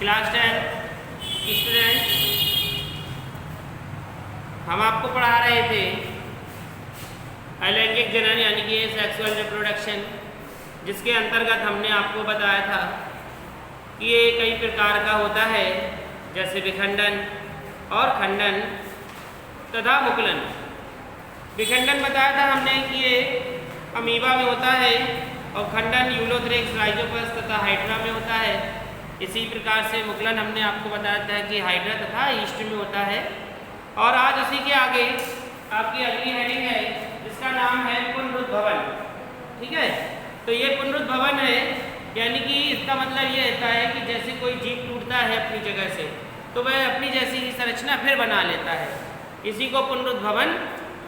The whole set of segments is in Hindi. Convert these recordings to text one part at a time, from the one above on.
क्लास 10 स्टूडेंट, हम आपको पढ़ा रहे थे अलैंगिक जनन यानी कि सेक्सुअल रिप्रोडक्शन, जिसके अंतर्गत हमने आपको बताया था कि ये कई प्रकार का होता है, जैसे विखंडन और खंडन तथा मुकुलन। विखंडन बताया था हमने कि ये अमीबा में होता है और खंडन यूलोथ्रेक्स, राइजोपस तथा हाइड्रा में होता है। इसी प्रकार से मुकुलन हमने आपको बताया था कि हाइड्रा तथा ईस्ट में होता है। और आज उसी के आगे आपकी अगली हेडिंग है जिसका नाम है पुनरुद्भवन। ठीक है, तो ये पुनरुद्भवन है, यानी कि इसका मतलब ये होता है कि जैसे कोई जीव टूटता है अपनी जगह से तो वह अपनी जैसी ही संरचना फिर बना लेता है, इसी को पुनरुद्भवन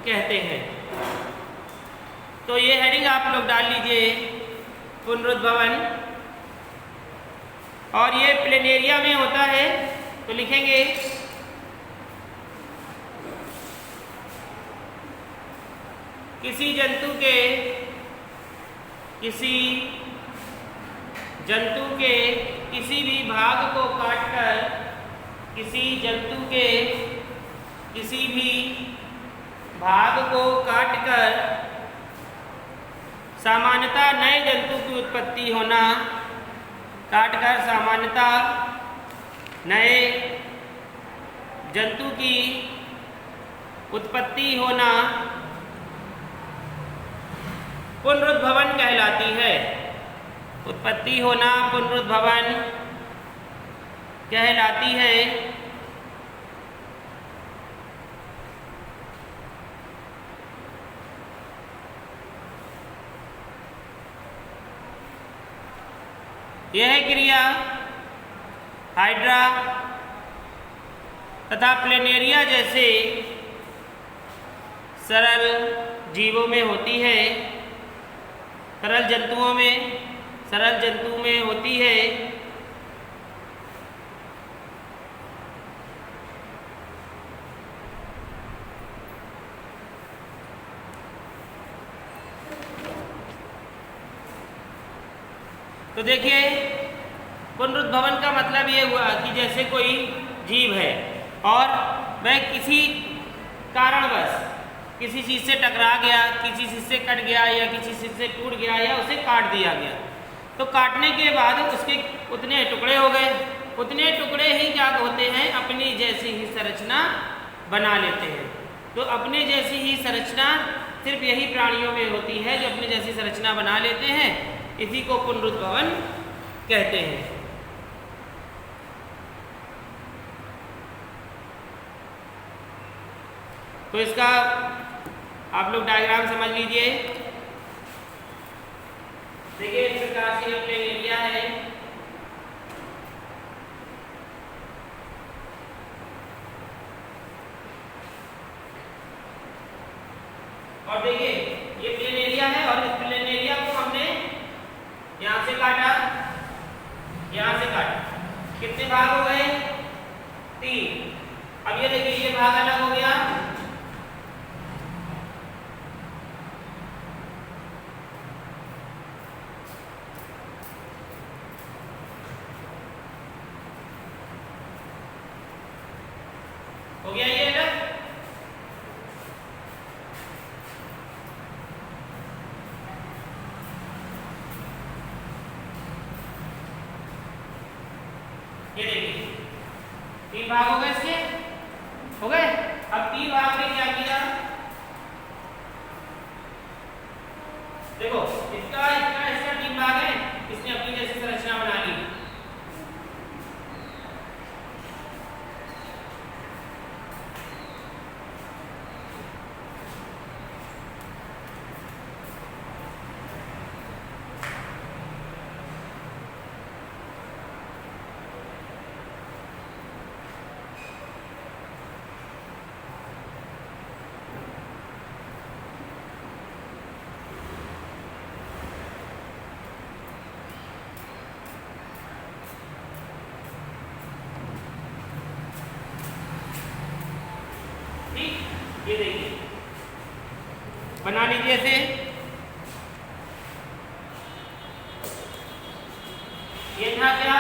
कहते हैं। तो ये हेडिंग आप लोग डाल लीजिए, पुनरुद्भवन। और ये प्लेनेरिया में होता है, तो लिखेंगे किसी जंतु के किसी भी भाग को काटकर, किसी जंतु के किसी भी भाग को काटकर सामान्यतः नए जंतु की उत्पत्ति होना, काटकर सामान्यतः नए जंतु की उत्पत्ति होना पुनरुद्भवन कहलाती है। उत्पत्ति होना पुनरुद्भवन कहलाती है। यह क्रिया हाइड्रा तथा प्लेनेरिया जैसे सरल जीवों में होती है, सरल जंतुओं में होती है। तो देखिए, पुनरुद्भवन का मतलब ये हुआ कि जैसे कोई जीव है और वह किसी कारणवश किसी चीज़ से टकरा गया, किसी चीज़ से कट गया या किसी चीज़ से टूट गया या उसे काट दिया गया, तो काटने के बाद उसके उतने टुकड़े हो गए, उतने टुकड़े ही क्या होते हैं, अपनी जैसी ही संरचना बना लेते हैं। तो अपने जैसी ही संरचना सिर्फ यही प्राणियों में होती है जो अपनी जैसी संरचना बना लेते हैं, इसी को पुनरुद्भवन कहते हैं। तो इसका आप लोग डायग्राम समझ लीजिए। देखिए, इस प्रकार से ये प्लेनेरिया है, और देखिए ये प्लेनेरिया है और इस प्लेनेरिया को हमने यहाँ से काटा, यहाँ से काटा, कितने भाग हो गए? 3। अब ये देखिए ये भाग अलग हो गया, हो गया ये अलग। ये देखिए 3 भाग हो गए, इसके हो गए। अब 3 भाग में क्या किया, देखो इसका 3 भाग है, इसने अपनी जैसी संरचना बना ली। ये देखिए बना लीजिए इसे। ये था क्या?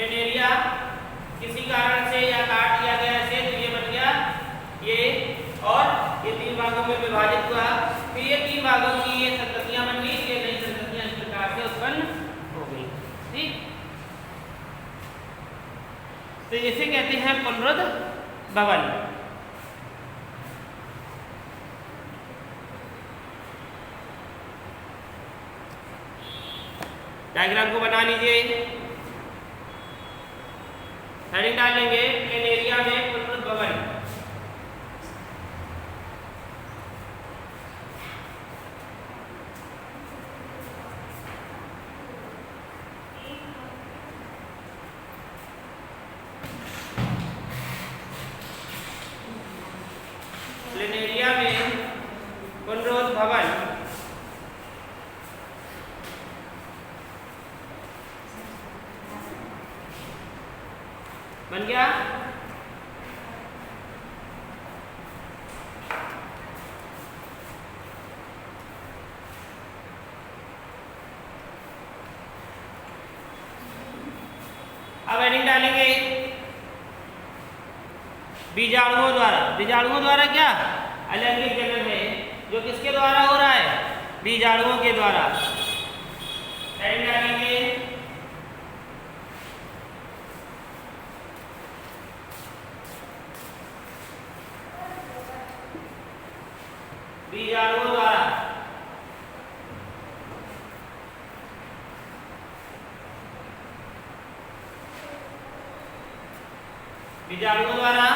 प्लेनेरिया किसी कारण से या काट दिया गया ऐसे, तो ये बन गया ये, और ये 3 भागों में विभाजित हुआ, फिर ये 3 भागों की ये संततियां बन गई, ये नई संततियां इस प्रकार से उत्पन्न हो गई। ठीक, तो इसे कहते हैं पुनरुद्ध भवन। डायग्राम को बना लीजिए, हेडिंग डाल लेंगे प्लेनेरिया में पुनरुद्ध भवन। प्लेनेरिया में पुनरुद्ध भवन बन गया। अब हेडिंग डालेंगे बीजाणुओं द्वारा। बीजाणुओं द्वारा क्या? अलैंगिक जनन है, जो किसके द्वारा हो रहा है? बीजाणुओं के द्वारा। हेडिंग डालेंगे बीजाणुओं द्वारा। बीजाणुओं द्वारा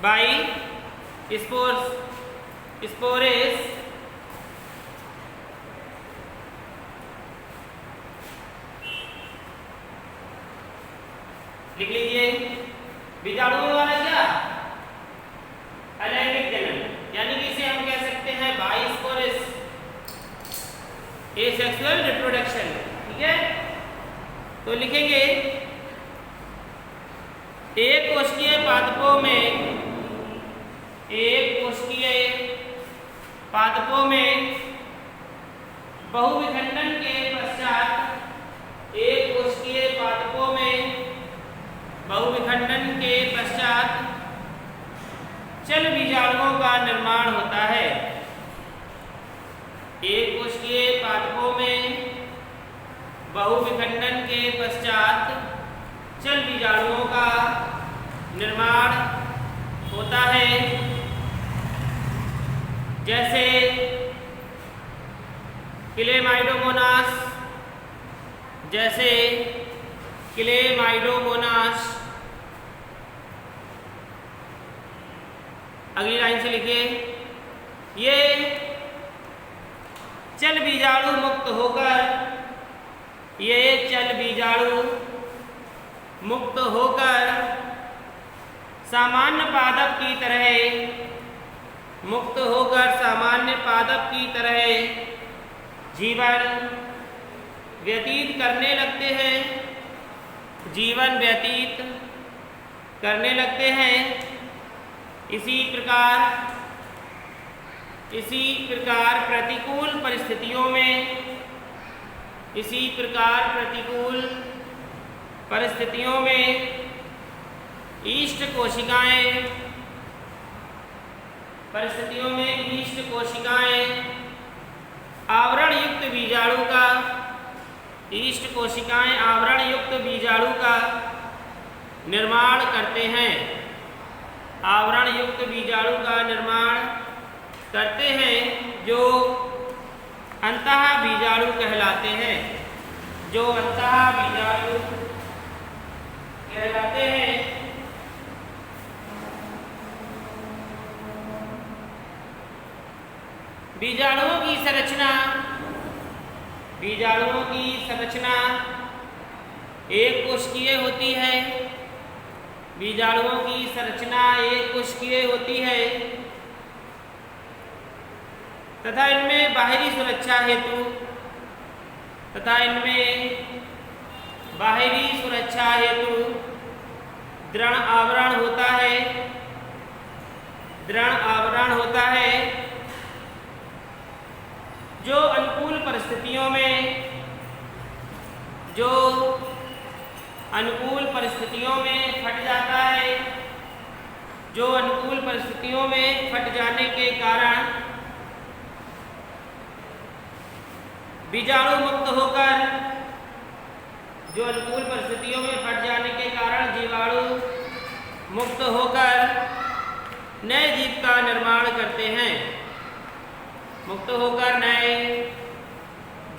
बाई स्पोर्स, स्पोरेस, लिख लीजिए। बीजाणुओं द्वारा क्या? अलैंगिक जनन, यानी कि इसे हम कह सकते हैं बाई स्पोरेस, एसेक्सुअल रिप्रोडक्शन। ठीक है, तो लिखेंगे एक कोशिकीय पादपों में, एक कोशिकीय पादपों में बहुविखंडन के पश्चात, एक कोशिकीय पादपों में बहुविखंडन के पश्चात चल बीजाणुओं का निर्माण होता है। एक कोशिकीय पादपों में बहुविखंडन के पश्चात चल बीजाणुओं का निर्माण होता है। जैसे क्लेमाइडोमोनास, जैसे क्लेमाइडोमोनास। अगली लाइन से लिखिए, ये चल बीजाणु मुक्त होकर, ये चल बीजाणु मुक्त होकर सामान्य पादप की तरह, मुक्त होकर सामान्य पादप की तरह जीवन व्यतीत करने लगते हैं, जीवन व्यतीत करने लगते हैं। इसी प्रकार प्रतिकूल परिस्थितियों में, इसी प्रकार प्रतिकूल परिस्थितियों में ईस्ट कोशिकाएं, परिस्थितियों में ईस्ट कोशिकाएं आवरण युक्त बीजाणु का, ईस्ट कोशिकाएं आवरण युक्त बीजाणु का निर्माण करते हैं, आवरण युक्त बीजाणु का निर्माण करते हैं, जो अंतः बीजाणु कहलाते हैं, जो अंतः बीजाणु कहलाते हैं। बीजाणुओं की संरचना, बीजाणुओं की संरचना एक कोशिकीय होती है, बीजाणुओं की संरचना एक कोशिकीय होती है तथा इनमें बाहरी सुरक्षा हेतु, तथा इनमें बाहरी सुरक्षा हेतु दृढ़ आवरण होता है, दृढ़ आवरण होता है, जो अनुकूल परिस्थितियों में, जो अनुकूल परिस्थितियों में फट जाता है, जो अनुकूल परिस्थितियों में फट जाने के कारण बीजाणु मुक्त होकर, जो अनुकूल परिस्थितियों में फट जाने के कारण जीवाणु मुक्त होकर नए जीव का निर्माण करते हैं, मुक्त होकर नए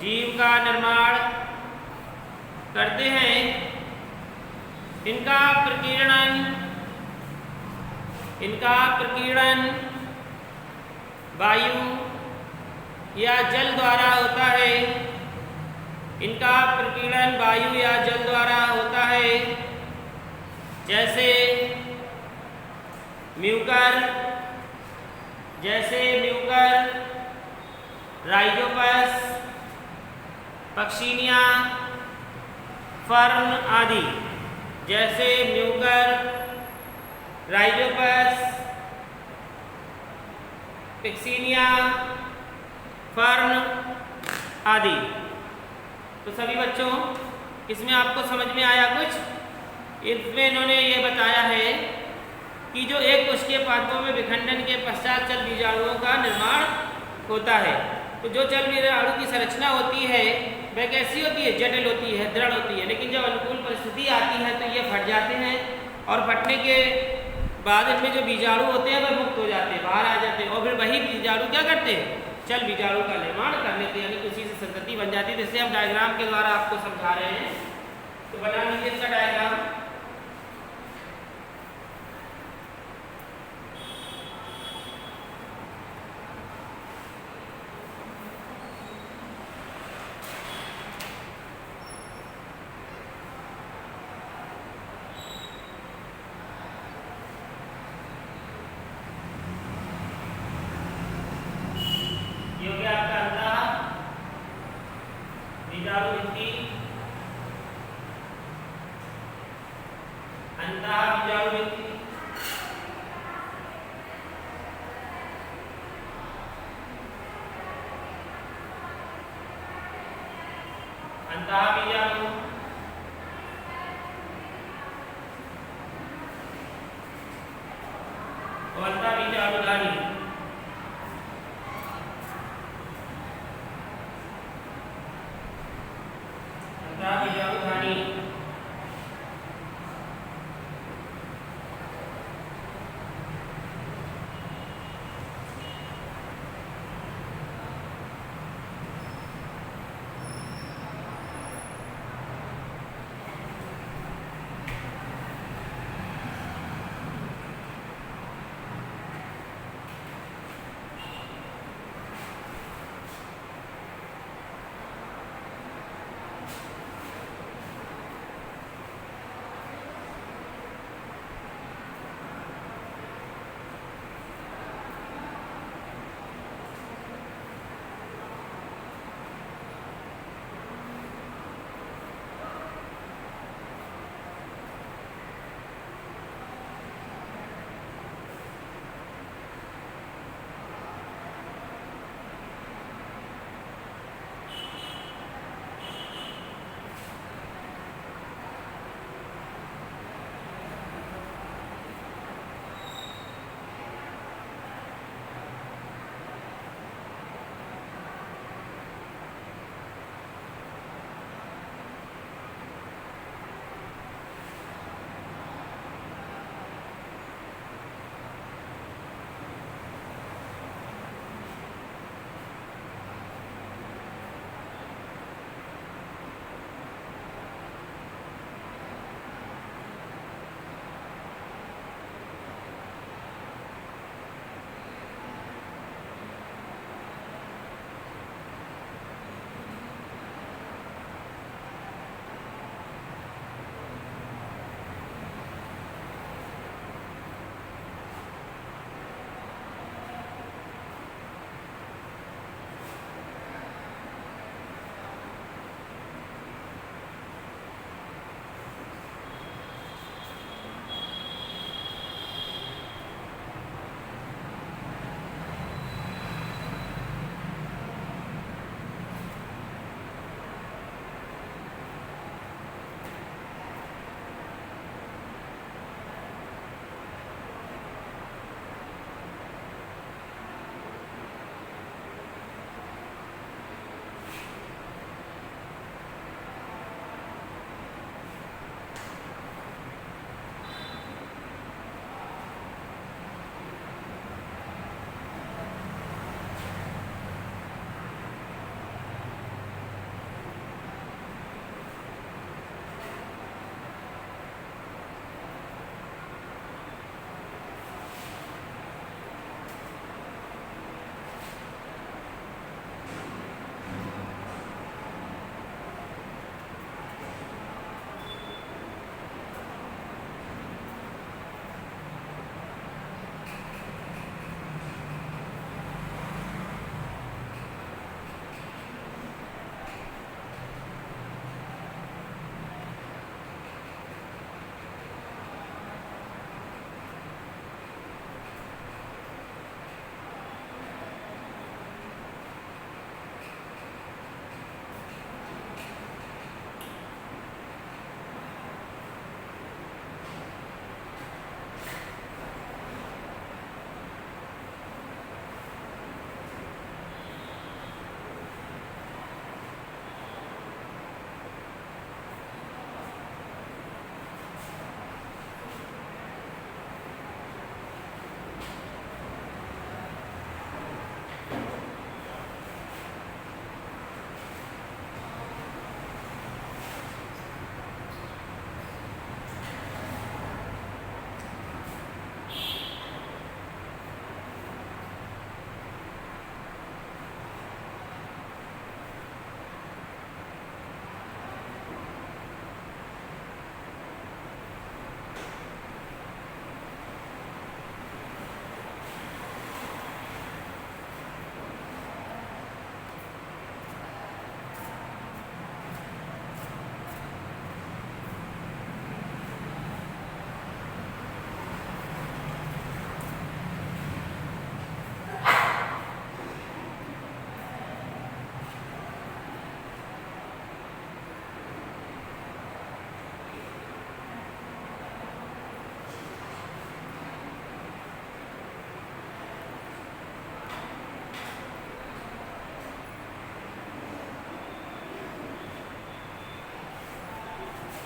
जीव का निर्माण करते हैं। इनका प्रकीर्णन वायु या जल द्वारा होता है। इनका प्रकीर्णन वायु या जल द्वारा होता है, जैसे म्यूकर, राइजोपस, पक्सिनिया, फर्न आदि। जैसे म्यूकर, राइजोपस, पक्सिनिया, फर्न आदि। तो सभी बच्चों, इसमें आपको समझ में आया कुछ? इसमें इन्होंने ये बताया है कि जो एक कोशिकीय पादपों में विखंडन के पश्चात चल बीजाणुओं का निर्माण होता है। तो जो चल बीजाणु की संरचना होती है वह कैसी होती है? जटिल होती है, दृढ़ होती है। लेकिन जब अनुकूल परिस्थिति आती है तो ये फट जाते हैं, और फटने के बाद इनमें जो बीजाणु होते हैं वह मुक्त हो जाते हैं, बाहर आ जाते हैं, और फिर वही बीजाणु क्या करते हैं? चल बीजाणु का निर्माण कर लेते हैं, यानी उसी से संतति बन जाती है। जिससे हम डायग्राम के द्वारा आपको समझा रहे हैं। तो बना लीजिए इसका डायग्राम।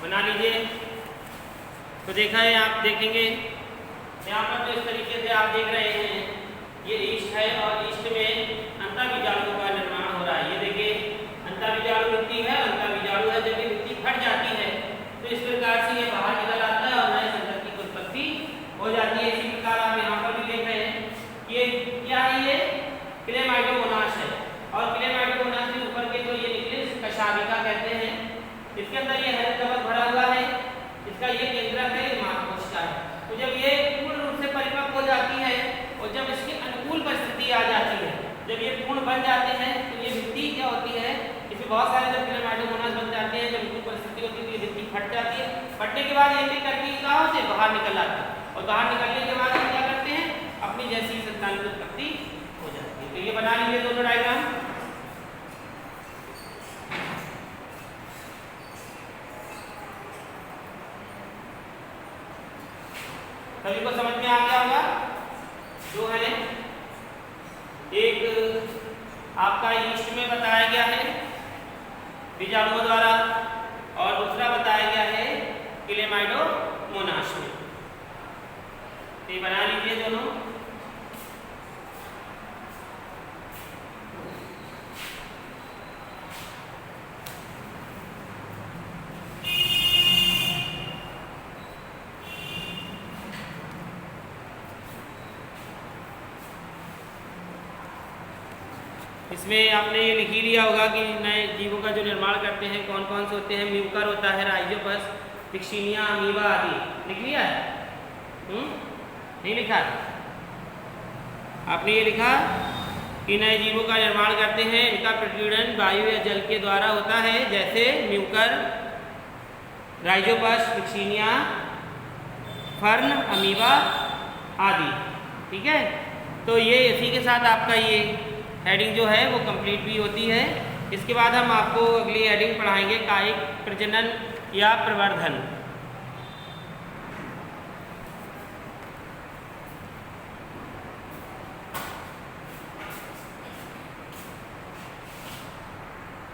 बना लीजिए। तो देखा है, आप देखेंगे यहाँ पर तो इस तरीके से आप देख रहे हैं, ये ईस्ट है और ईस्ट में अंतःबीजाणुओं का निर्माण हो रहा है। ये देखिए अंतःबीजाणु मिट्टी है, अंतःबीजाणु है, जब ये मिट्टी फट जाती है तो इस प्रकार से ये बाहर निकल आता है और नए संतति की उत्पत्ति हो जाती है। इसी प्रकार आप यहाँ पर भी देख रहे हैं, ये क्या है, ये क्लेमाइडोमोनास है और क्लेमाइडोमोनास के ऊपर के जो ये निकले कशाभिका कहते हैं, इसके अंदर ये हरित कवच भरा हुआ है, इसका ये केंद्रक है, ये मातकोशिका है। तो जब ये पूर्ण रूप से परिपक्व हो जाती है और जब इसकी अनुकूल परिस्थिति आ जाती है, जब ये पूर्ण बन जाते हैं तो ये मिट्टी क्या होती है, इसमें बहुत सारे जब क्लेमाइडोमोनास बन जाते हैं, जब अनुकूल परिस्थिति होती है तो ये मिट्टी फट जाती है। फटने के बाद एक एक करके कहाँ से बाहर निकल आती है और बाहर निकलने के बाद ये क्या करते हैं, अपनी जैसी संतान की उत्पत्ति हो जाती है। तो ये बना लीजिए दोनों डायग्राम। सभी को समझ में आ गया होगा। जो है एक आपका ईस्ट में बताया गया है बीजाणुओं द्वारा और दूसरा बताया गया है क्लेमाइडोमोनास में। ये बना लीजिए दोनों। इसमें आपने ये लिख ही लिया होगा कि नए जीवों का जो निर्माण करते हैं कौन कौन से होते हैं। म्यूकर होता है, राइजोपस, पिक्सीनिया, अमीबा आदि। लिख लिया है? नहीं लिखा? आपने ये लिखा कि नए जीवों का निर्माण करते हैं, इनका प्रकीर्णन वायु या जल के द्वारा होता है, जैसे म्यूकर, राइजोपस, पिक्सीनिया, फर्न, अमीबा आदि। ठीक है, तो ये इसी के साथ आपका ये हेडिंग जो है वो कंप्लीट भी होती है। इसके बाद हम आपको अगली हेडिंग पढ़ाएंगे कायिक प्रजनन या प्रवर्धन।